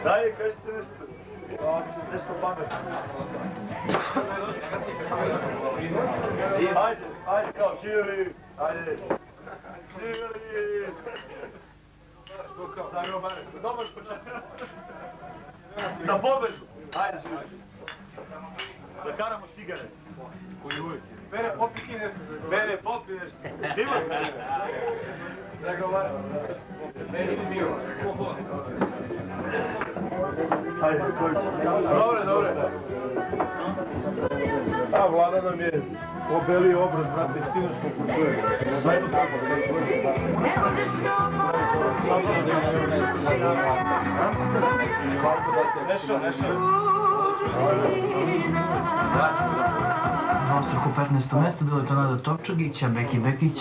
Daj, kažete nešto. Nešto pametno. Ajde, kao čili. Ajde. Čili. Dobar početak. Na pobedu. Ajde, čili. Da karamo cigare. Bere, popi ti nešto. Bere, popi nešto. Divan. Beri miro. Ajde, koji će. Dobre. A vlada nam je obelio obraz, znate, sinoć smo počuje. Zajedno smo počuje. Nešao. Dvostruko 15. mesto bilo je to Nada Topčagića, Beki Bekić.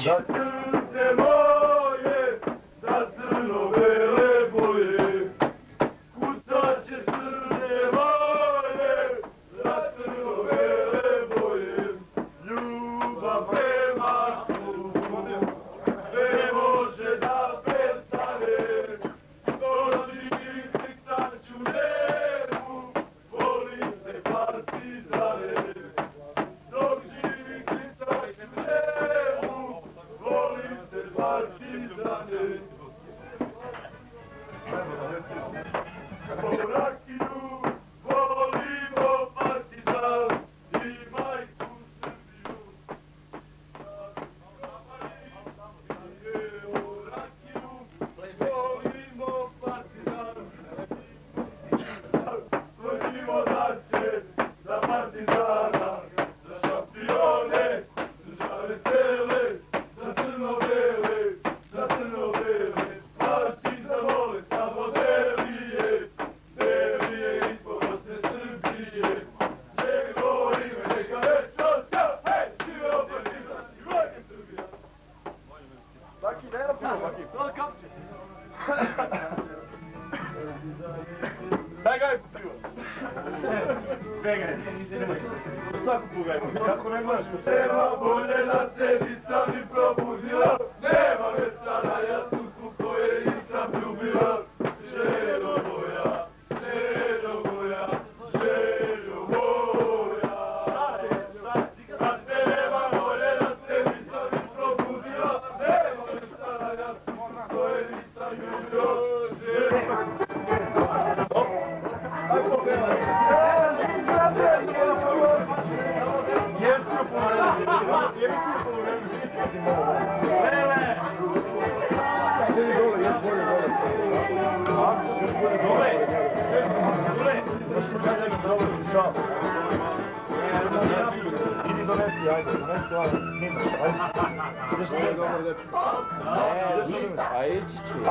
Kako ne gledaš? Nema bolje na sebi sam i probudila. Nema vesela, ja sudku koje nisam ljubila. Ženo moja. Kad se nema bolje na sebi sam i probudila. Nema vesela, ja sudku koje nisam ljubila. Idi donesi, ajde, donesi ovaj, snimaš, ajde.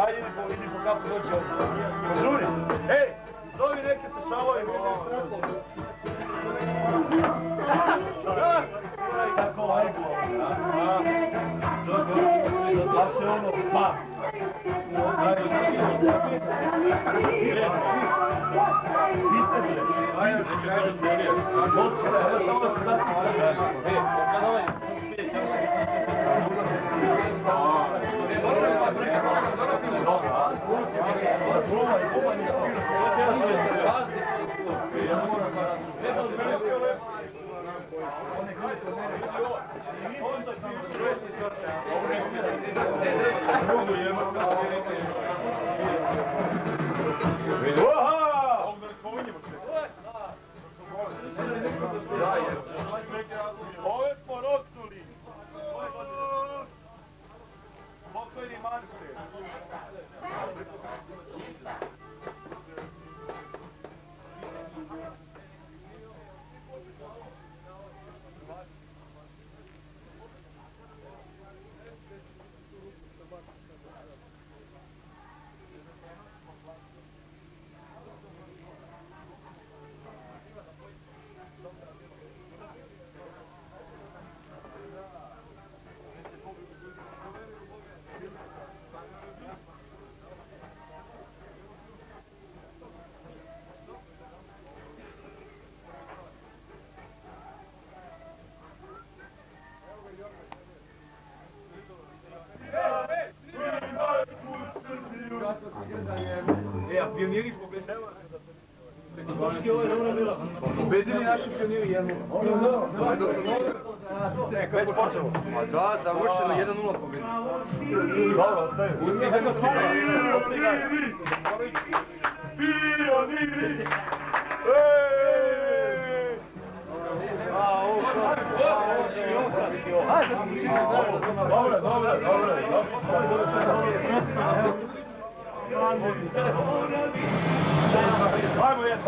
Ajde, idi po kapu dođe ovdje. Požuri, ej, zovi neke se šalovima ovamo. Kako lajgo, a se ono, pa. Ove smo rosuli. Pokojni Marse. pioniri pobedili. Pobedili naši pioniri jednu. Već počelo. A da, završeno 1-0 pobedili. Dobro, ostaje. Pioniri! Ajmo jedan.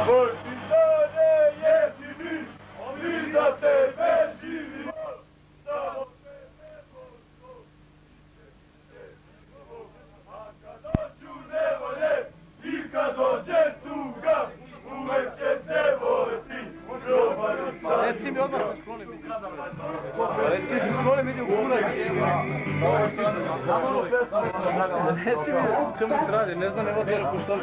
Partizane jedini, mi za tebe živimo, samo tebe volimo. A kad dođu nevolje i kad dođe tuga, uvek će te voliti. Reci mi odmah se sklonim. Reci se sklonim, vidi u kurak. Reci mi o čemu se radi, ne znam, evo djelo puštoli.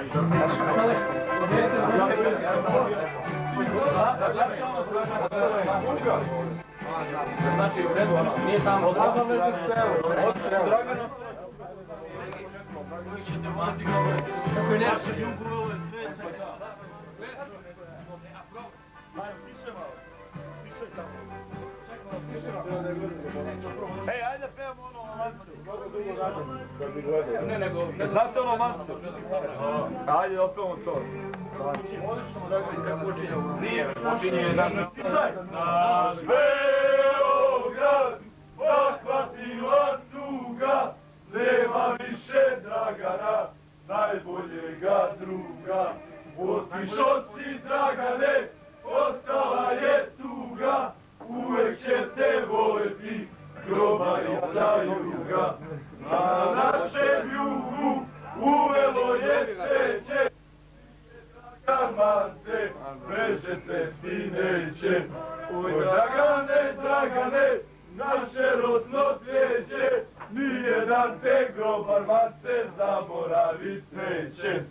Znači, u redu, nije tamo. Kako je naše jugu, ovo je sve. Ej, ajde pevamo ono Mancu. Mnogo dugo radim da bi gledao. Ne, nego... Znate ono Mancu? Ajde, opevamo to. Nije, počinje naš... Naš Beograd, zahvatila tuga, nema više Dragana, najboljega druga. Otišo si Dragane, ostala je tuga, uvek će te voljeti grobarica juga. Na našem jugu uvelo je sreće, Dragane, veže te ti neće. Oj Dragane, Dragane, naše rosno cvijeće, nijedan te grobar mace zaboravit neće.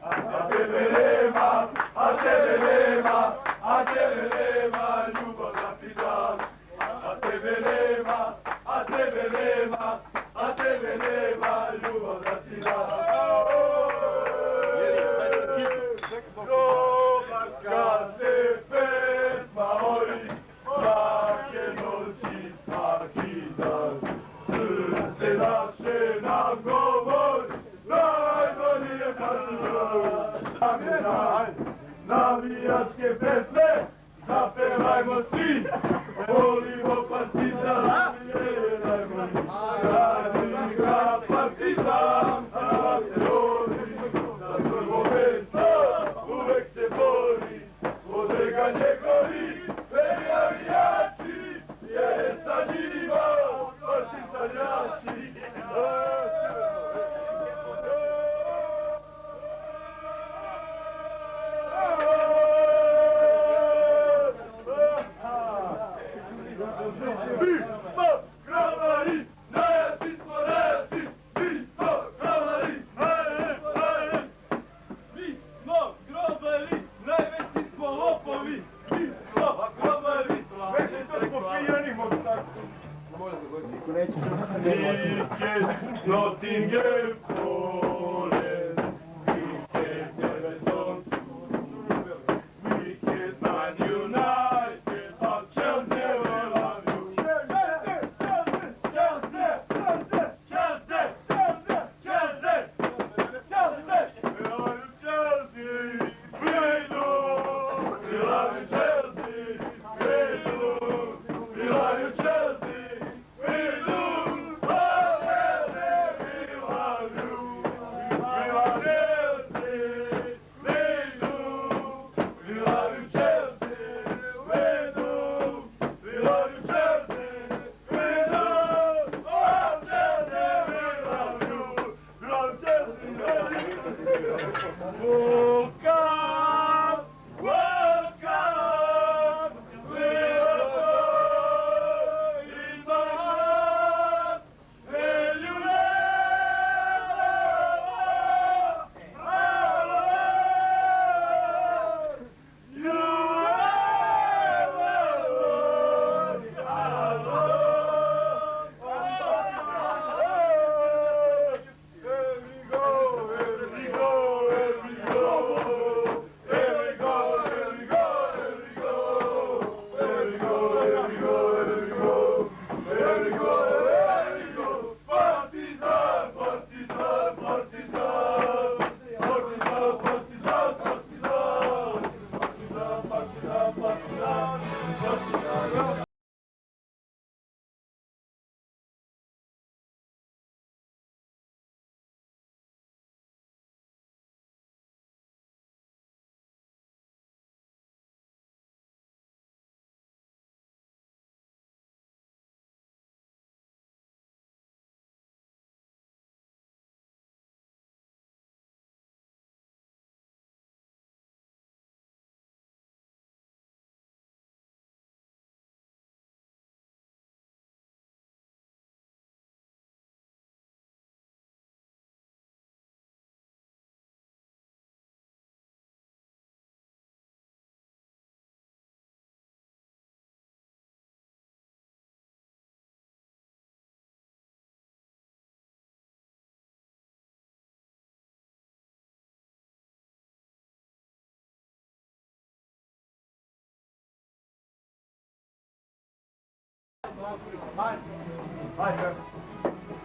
A tebe nema, a tebe nema, a tebe nema, ljubav da ti dam. A tebe nema, a tebe nema, a tebe nema, ljubav da ti dam. Grobarska se pesma ori, svake noći, svaki dan. Srce naše nam govori, najbolji je navijačke pesme, zapevajmo svi, volimo Partizan, je najbolji. Radnika Partizan, a se rodi, za prvo mesto, uvek se bori, odrega njegovi, sve navijači, je sa njima, partizanjači.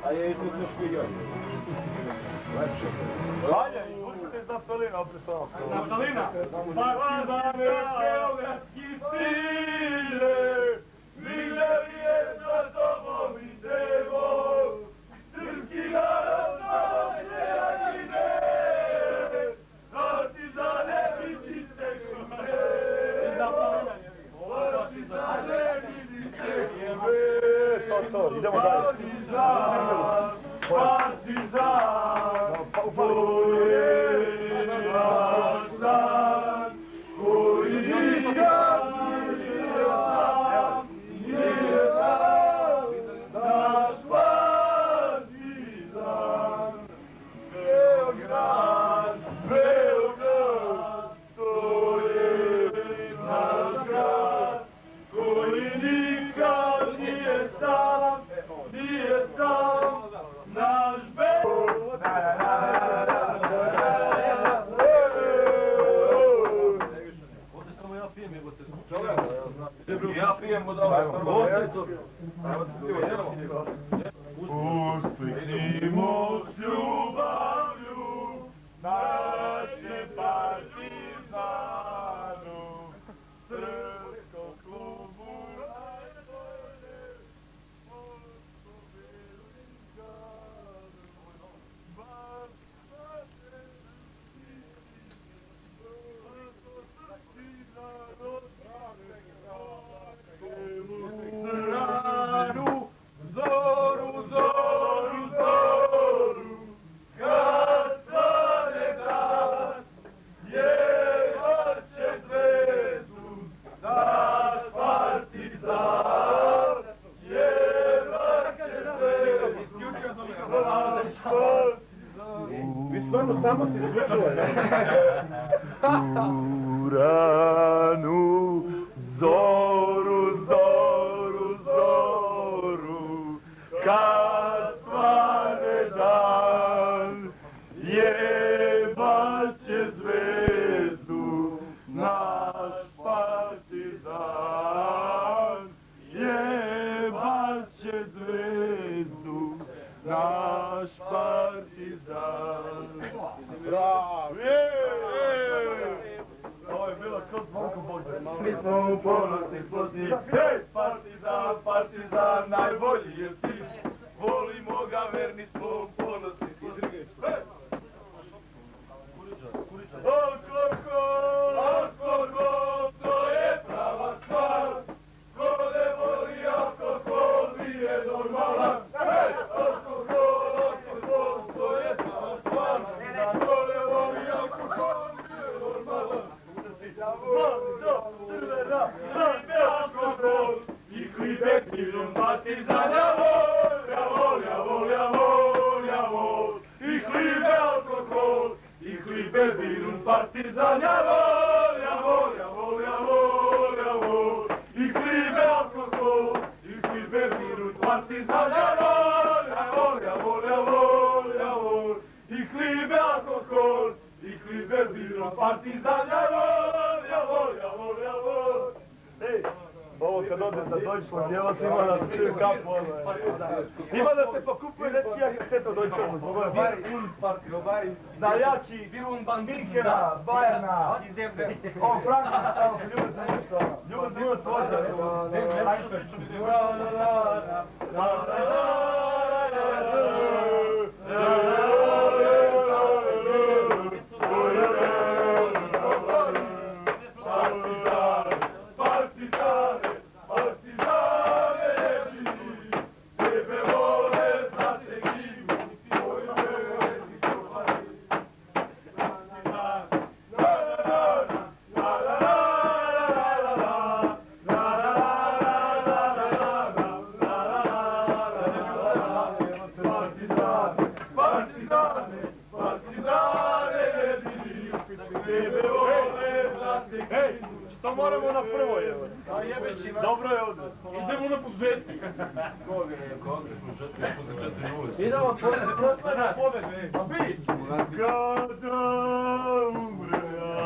A je tu to špijoj. Valja, izvučite iz naftalina, opet samo. Naftalina? Partizane, geografski stile, miljarije za tobom idemo, srpski narod noće agine, partizane vidite krve, partizane vidite krve, idemo dalje. Partizan, koji naš san, koji nikad nije sam, naš partizan. Beograd, Beograd, to je naš grad, koji nikad nije sam, naš Beograd. Ovdje samo ja pijem, jebote. Ja pijem od ovaj prvo. Usliknimo s ljubavlju naše partizanu, srpskom klubu najbolje, morskom veličanu, baš naše srpski narod stranu, zoru, zoru, zoru, kad stane dan, jevaće zvezdu, naš partizan, jevaće zvezdu, naš partizan. Vi stvarno samo se isključuje. Uranu, zoru, zoru, zoru, kad svane dan, jebaće zvezdu, naš partizan, jebaće zvezdu, naš partizan. Bravo! Ovo je bilo kao zvonko Bože. Mi smo ponosni, spozni. Hej, partizan, partizan, najbolji je ti. Volimo ga, verni smo, ponosni. Hej! Alkohol, to je prava stvar. Ko ne voli alkohol, nije normalan. Hej! Alkohol, to je prava stvar. Ko ne voli alkohol, nije normalan. I hlibe pilom partizana, volja, volja, volja, volja, volja. I hlibe alkohol, i hlibe pilom partizana, volja, volja, volja, volja, volja. I hlibe alkohol, i hlibe pilom partizana, volja, volja, volja, volja, volja. I hlibe alkohol, i hlibe pilom partizana, volja, volja, volja, volja. Ej, ovo kad ode sa Deutschland, evo ti ima da se kapu, ima da se pokupuje neki jak šteto Deutschland, za jači Minhena, Bayerna, on Frankfurta, ljubit vođa, što moramo na prvo, evo? Dobro je ovdje. Idemo na početak. Koga je početak? Posle 4 idemo na pobede. Pa bit! Kada umre ja,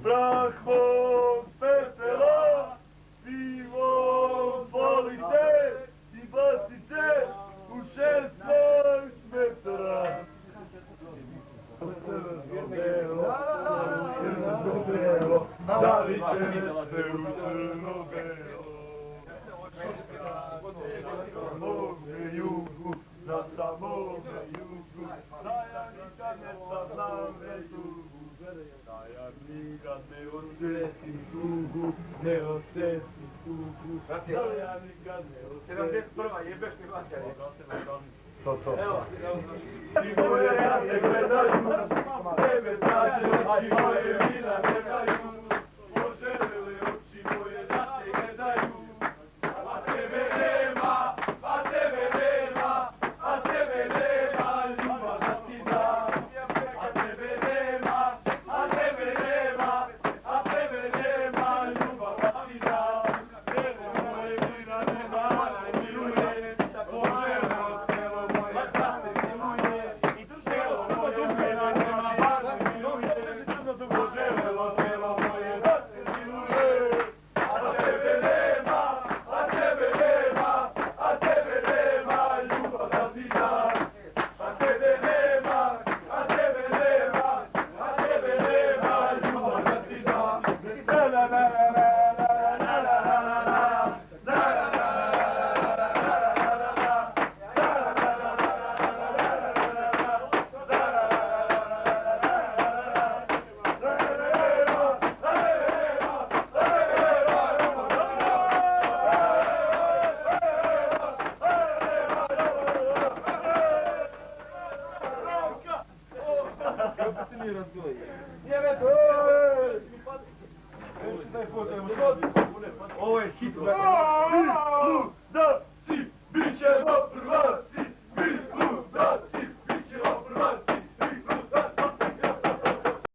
prah mog pepela, pivom polite, i se u crno-belo. Na samome jugu, na samome jugu, Zajarnika ne sazname tugu, Zajarnika ne osjeti tugu, ne osjeti tugu, Zajarnika ne osjeti tugu. 71. jebeš mi vaćari. To. Evo. I moje rane gledaju, tebe traže, oči moje vina gledaju, poželjele oči moje da te gledaju, a tebe nema, a tebe nema, a tebe nema, ljubav da ti dam, a tebe nema, a tebe nema, a tebe nema, ljubav da ti dam, tebe moje vina nema, ne miluje, poželjelo telo moje da te miluje, telo moje vina nema, ne miluje, poželjelo telo moje da te miluje, a tebe nema, a tebe nema, a tebe nema, ljubav da ti dam, a tebe nema, a tebe nema, a tebe nema, ljubav da ti dam. La la la la la la la la la la Ovo je hit.